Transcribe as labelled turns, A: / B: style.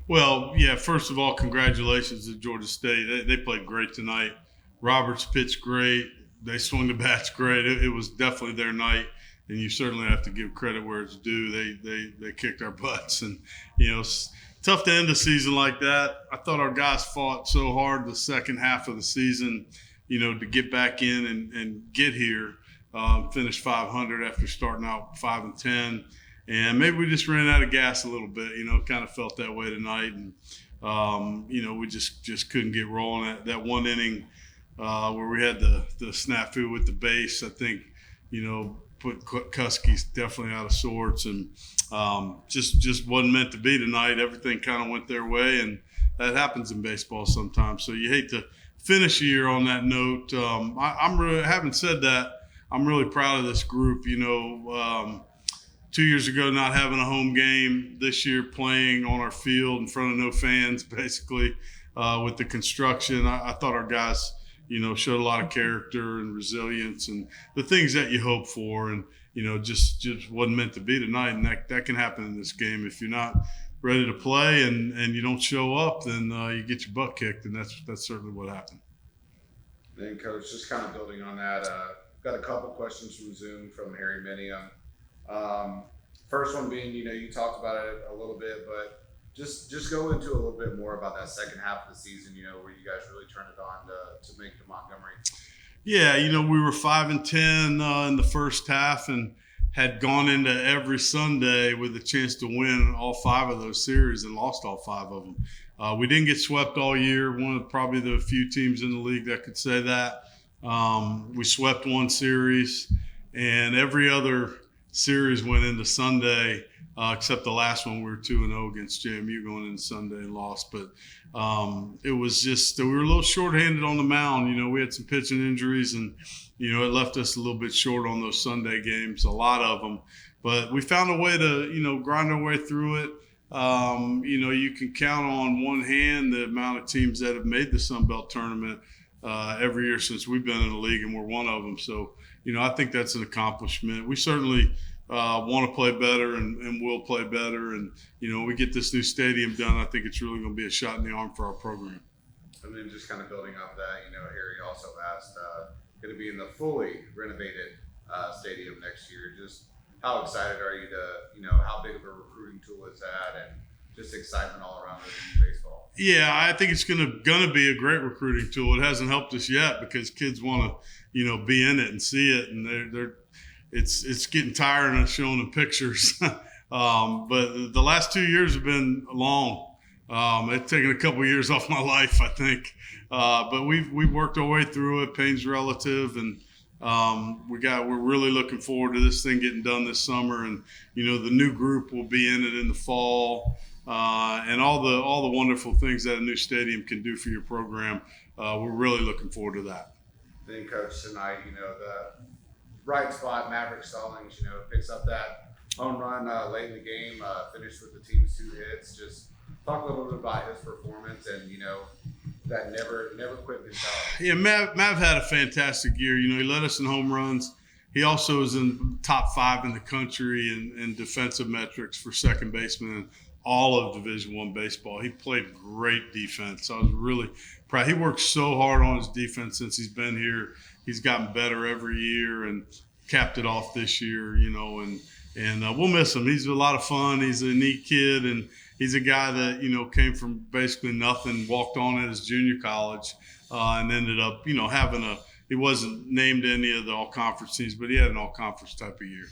A: Well, yeah, first of all, congratulations to Georgia State. They played great tonight. Roberts pitched great. They swung the bats great. It was definitely their night, and you certainly have to give credit where it's due. They kicked our butts, and it's tough to end the season like that. I thought our guys fought so hard the second half of the season, to get back in and get here. Finish 500 after starting out 5-10. And maybe we just ran out of gas a little bit, kind of felt that way tonight. And, we just couldn't get rolling. That one inning where we had the snafu with the base, I think, put Kuski's definitely out of sorts. And just wasn't meant to be tonight. Everything kind of went their way. And that happens in baseball sometimes. So you hate to finish a year on that note. I'm really, having said that, I'm really proud of this group. 2 years ago, not having a home game. This year, playing on our field in front of no fans, basically, with the construction. I thought our guys, showed a lot of character and resilience and the things that you hope for. And, just wasn't meant to be tonight. And that can happen in this game. If you're not ready to play and you don't show up, then you get your butt kicked. And that's certainly what happened.
B: Then, Coach, just kind of building on that, got a couple questions from Zoom from Harry Minium. First one being, you talked about it a little bit, but just go into a little bit more about that second half of the season, where you guys really turned it on to make it to Montgomery.
A: Yeah, we were 5-10 in the first half and had gone into every Sunday with a chance to win all 5 of those series and lost all 5 of them. We didn't get swept all year. One of probably the few teams in the league that could say that. We swept one series, and every other series went into Sunday, except the last one we were 2-0 against JMU going into Sunday and lost. But it was just we were a little shorthanded on the mound. We had some pitching injuries, and it left us a little bit short on those Sunday games, a lot of them. But we found a way to grind our way through it. You can count on one hand the amount of teams that have made the Sun Belt tournament every year since we've been in the league, and we're one of them. So, I think that's an accomplishment. We certainly want to play better and will play better. And, we get this new stadium done, I think it's really going to be a shot in the arm for our program.
B: And then just kind of building off that, Harry also asked, going to be in the fully renovated stadium next year. Just how excited are you to, how big of a recruiting tool is that, and just excitement all around in baseball?
A: Yeah, I think it's gonna be a great recruiting tool. It hasn't helped us yet because kids want to, be in it and see it, and it's getting tiring of showing them pictures. But the last 2 years have been long. It's taken a couple of years off my life, I think. But we've worked our way through it. Pain's relative, and we're really looking forward to this thing getting done this summer. And the new group will be in it in the fall. And all the wonderful things that a new stadium can do for your program. We're really looking forward to that.
B: Then, Coach, tonight, the bright spot, Maverick Stallings, picks up that home run late in the game, finished with the team's 2 hits. Just talk a little bit about his performance and, that never quit mentality.
A: Yeah, Mav had a fantastic year. He led us in home runs. He also is in top 5 in the country in defensive metrics for second baseman in all of Division I baseball. He played great defense. I was really proud. He worked so hard on his defense since he's been here. He's gotten better every year and capped it off this year, and we'll miss him. He's a lot of fun. He's a neat kid, and he's a guy that, came from basically nothing, walked on at his junior college, and ended up, having he wasn't named any of the all-conference teams, but he had an all-conference type of year.